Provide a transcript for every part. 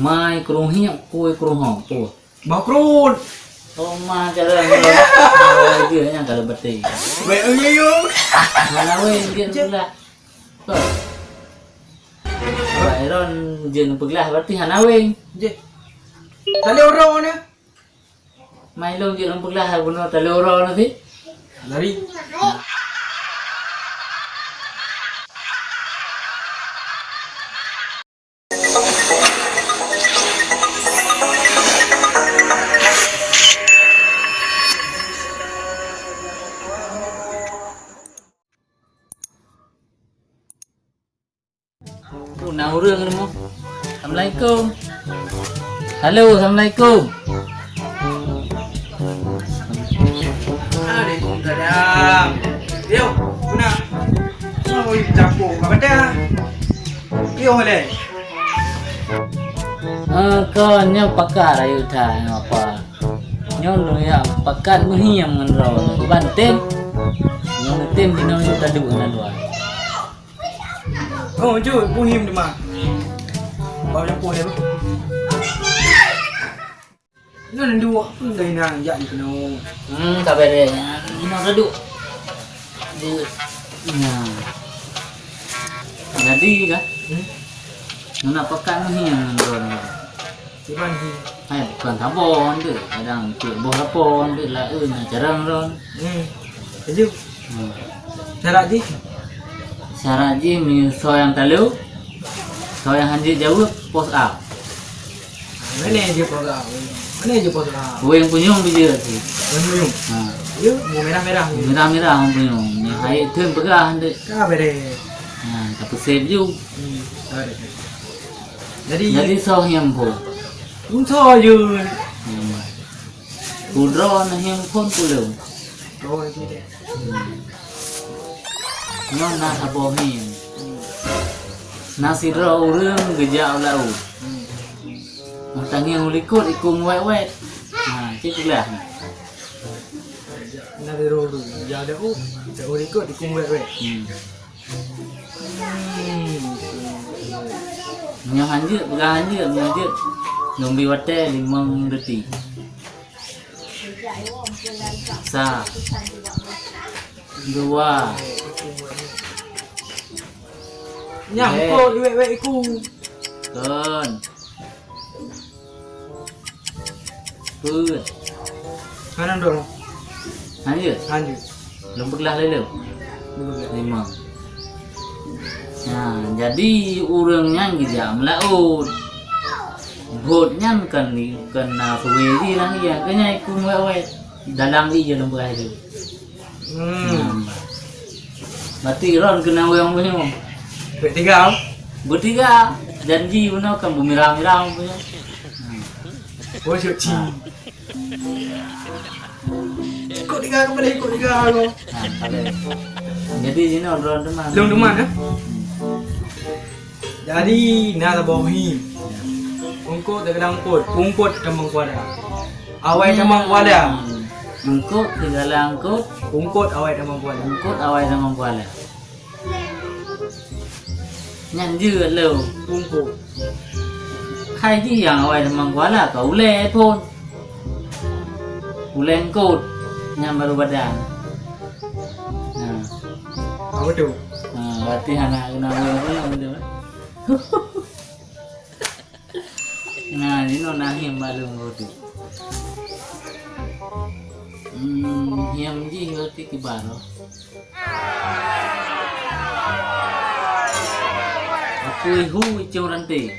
mai krohiak kue krohong tu. Bakrut. Oh ma cara dia nya kalau beti. Baik engliu. Mana we dia pula. Tu. Iron jeun peglah berarti hana we. Je. Tali orang ni. Mai long jeun peglah bunuh taloro nanti. Lari. Tu nak urang ni mo. Assalamualaikum. Halo, assalamualaikum. Waalaikumsalam. Yo, guna. Mau campur apa dah? Yo le. Kau nya pakar ayu tha apa. Nyo lu ya pakar muhiam ngan ro. Banteng. Nyo tem dino yu tadu na dua. Oh, ju, muhim demah. Bawa campur dia. Nan dua dai nang ya ni kena. Kabar dia. Dino tadu. Dia nah. Jadi kan? Nona pakar muhiam ngan ro. Siapa ni? Hai bukan tabon tu. Kadang tu boh lapon tu la jarang ron. Jadi. Cara ji. Syarat je mi soyang talu. Soyang hanji jauh pos up. Mana je program? Mana je program? Gue yang punyung bija tu. Menyum. Ha. Yo, merah-merah. Merah-merah orang punyung. Ni hai turn pegah hande. Ka bere. Ha, tapi save ju. Jadi so hiam pun. Unsa je. Kudro na hiam pun puluh. Oh, gitu. Non na habo hiam. Nasi ro urang gejak lau. Tangi ulikut ikung wet-wet. Ha, cikulah. Nasi ro tu. Ya ada tak boleh ikut di kumwet wet. Nyo hanji, pegah hanji, hanji. Nombi wate 5 detik. Sa. 2. Nyangkut di wet-wet iku. Kon. Put. Kanan dorong. Lanjut. Lanjut. Lembutlah dulu. 5. Nah, jadi urangnya gejak melaut. Botnya kan kena suweri lah ya, kena ikut wet-wet. Dalam dia lembut itu. Berarti ron kena yang punya. Bertiga. Bertiga. Janji punya kan bumirah-mirah punya. Oh, cuci. Ikut tiga kepada ikut tiga lo. Jadi sini orang teman. Long teman ya. Jadi nak bohim. Ungkut dengan ungkut kembang kuada. Awai kembang kuada. Ungkut tinggal angkut. Ungkut awai kembang kuada. Ungkut awai kembang kuada. Nhận dưa lều Ungkut. Khai chứ yang awai kembang kuada kau ule pun. Ule angkut. Yang baru badan. Nah. Apa tu? Berarti anak kena betul. Nah, ini nona hiam balung roti. Hiam ji roti kibaro. Aku ihu icung rantai.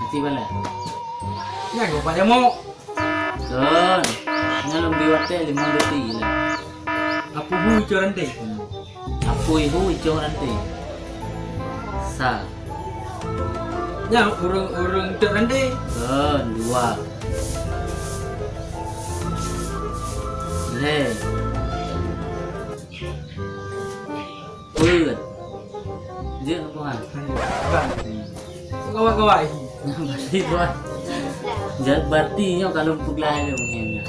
Nanti bala. Ya, kau pada mau. Kon, ngalung biwate 5 detik lah. Apa bu coran teh? Aku ihu icung rantai. Sa. Ya, urang coran teh. Kon, 2. Le. Put. Dia apa hal? Kawai-kawai. Berarti buat. Jadi berarti nyo kalau puglah dia mungkinnya.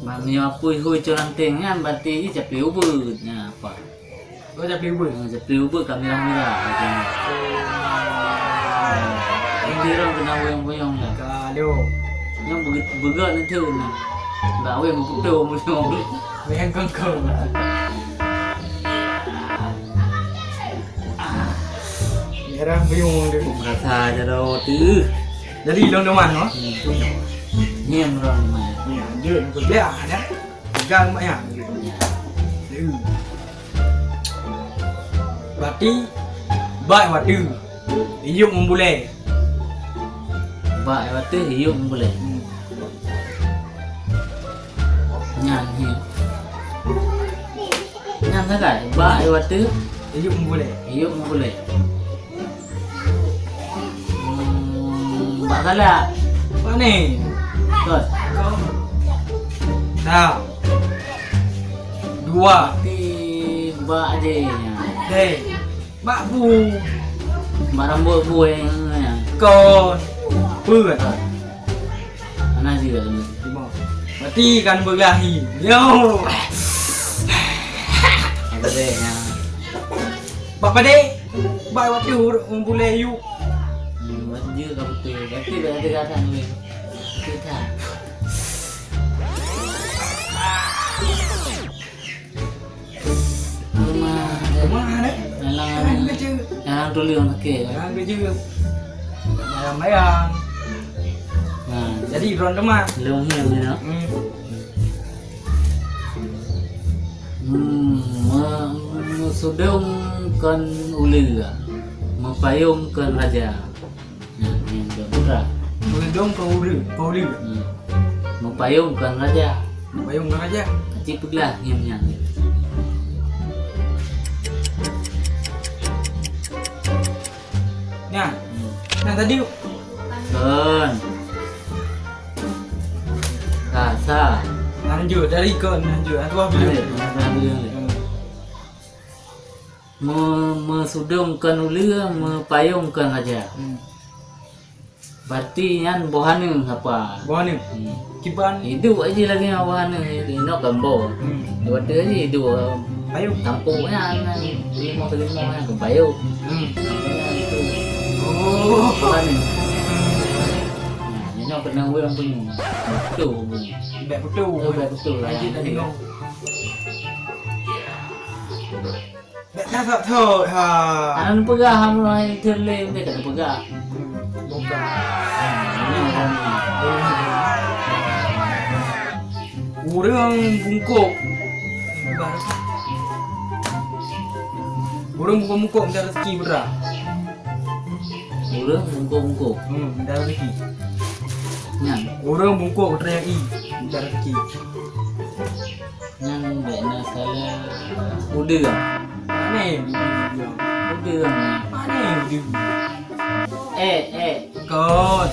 Mamnya apa hui curang tengnya berarti ini capai ubudnya apa? Oh, capai ubud. Capai ubud kami merah. orang kena boyong-boyong lah. Kalau Yang begat nanti ni. Mbak Wei memputu boyong. yang kengkeng. Merah bingung dia. Rasa je dah tu. Jadi long teman no. Nyem orang mai. Ya, dia nak beli dah. Gang mak yang. Berarti baik waktu. Hidup memboleh. Mbak waktu hidup boleh. Nyan hidup. Nyan sangat. Mbak waktu Hidup memboleh. hidup boleh. Mbak salah. Apa ni? Kau. Kau. Tahu. Dua. Tapi mbak je. Hei. Mak bu. Mbak rambut buih yang. Kau. Pun. Mana sih dah ni? Berarti kan berlahi. Yo. Ada deh yang. Bapak dek. Baik waktu memboleh you. Dia kau betul. Nanti dah ada kata ni. Kita. Rumah. Mana? Jangan kerja. Yang dulu yang okey. Jangan kerja. Bayang-bayang. Nah, Jadi ron teman. long hiam ni no. Mesudungkan uliga, mempayungkan raja. Nah, yang bermurah. Berendong kau ulu. Mempayungkan raja. Bayang aja. Ciputlah hiamnya. Nah, nah tadi Kon. Rasa. lanjut dari kon lanjut. Aku Ada, bila. ada bilang ni. Mesudungkan uliga, mempayungkan raja. Berarti yang bohane apa? Bawa ni. Kiban. Itu aja lagi yang bohane. Ini gambar. Dua tu aja itu Ayo. tampuknya lima yang kebayau. Oh. Bohane. Ini nak kena orang punya. Tu. Bek betul. Bek betul lah. Lanjut dah tengok. Bek dah tak tahu. Ha. Anak pegah ham lai terlem dia kena pegah. Bukan. Ini orang ni. Orang bungkuk. Orang bungkuk minta rezeki berah. Orang bungkuk-bungkuk. Minta rezeki. Nyan. Orang bungkuk teriak i minta rezeki. Nyan bekna salah. Udah. Mana yang dia? Udah. Mana yang dia? Kau.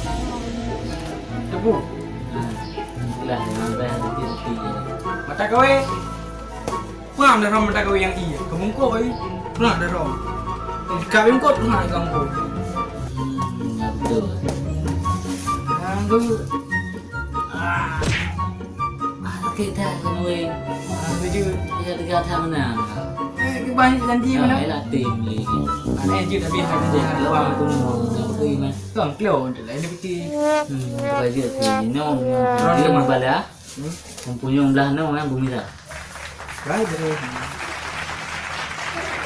Tepu. Lah, sampai ada rezeki. Mata kau eh. Pernah dah ram mata kau yang i. Kau bungkuk eh. Pernah dah ram. Kau bungkuk pernah kau bungkuk. Betul. Aku. Kita kenui. Aku je. Dia dekat mana? Banyak nanti mana? Nak tim ni. Mana je dah biar Dia ada lawan lawan. tu mau pergi mana? Kau keluar je lah ini putih. Baju tu nom. Dia membala. Mempunyai belah nom kan bumi dah. Baik dah.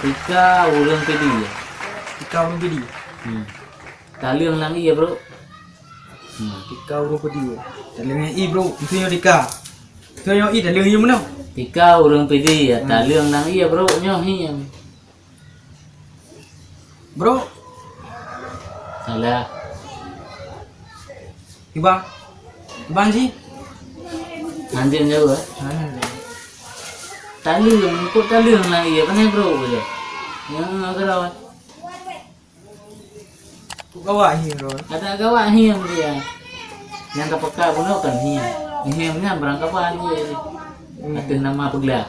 Ika ulang pedi. Kau orang jadi. Taliang lagi ya bro. Kau orang jadi. Dalam i bro, itu yang dika. Itu yang i dalam yang mana? Ika ulang pedi ya. Taliang lagi ya bro. Nyoh hiam. Bro, Salah. Iba. Iban sih. Anjing jauh ah. Taliang, kok taliang lagi ya? Kan bro je. Yang agak Kau ini bro. ada kawan hiam dia. Yang kapakak pun kan hiam. Hiamnya berangkapan dia. Ada nama peglah.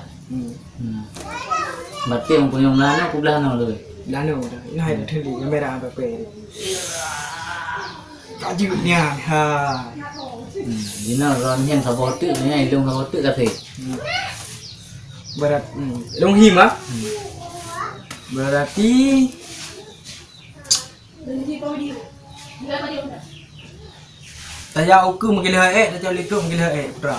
Berarti yang punya melana peglah nama tu. Lano dah. Ini ada tadi yang merah apa pe. Kajutnya ha. Ini orang yang kabotik ni, ilmu kabotik kata. Berat. Long him ah. Berarti Taya uku menggila dah jauh likum menggila bra.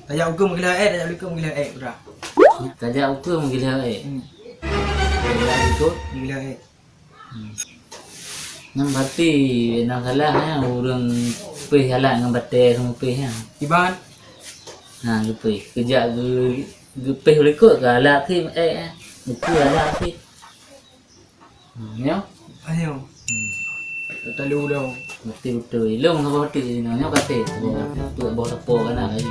Taya uku menggila dah jauh likum menggila bra. Tanya aku menggila Gila itu. Menggila Nang berarti nang salah orang peh halang nang bate sama peh ha. Iban. Ha gitu. Kerja ge peh boleh kot galak ke Muka galak ke. Ya. Ayo. Terlalu dah. Betul-betul. Long apa betul ni kata. Tu bawa sapo kan lagi.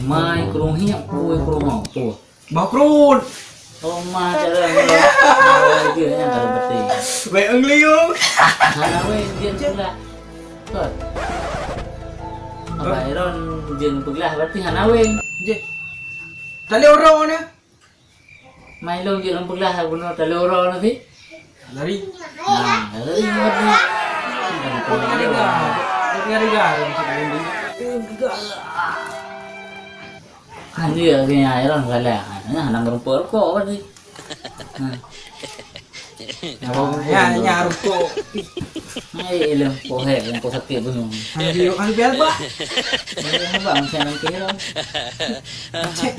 Mai kurung hiap kue kurung mau tu. Bakrun. Oh ma cara ni. Dia yang kalau betul. Wei engliung. Hana we dia pula. Kot. Apa Iron jen pula berarti hana we. Je. Tali orang ni. Mai long jen pula guna taloro nanti. Lari. Nah, dari berarti. Kan dia kaya Iron kala. Hana ngerumpur kok berarti. Ya ruko. Ay, ilang pohe, yang po sakit bunung. Ang biar ba? Ano ba ang sanang kiro? Check.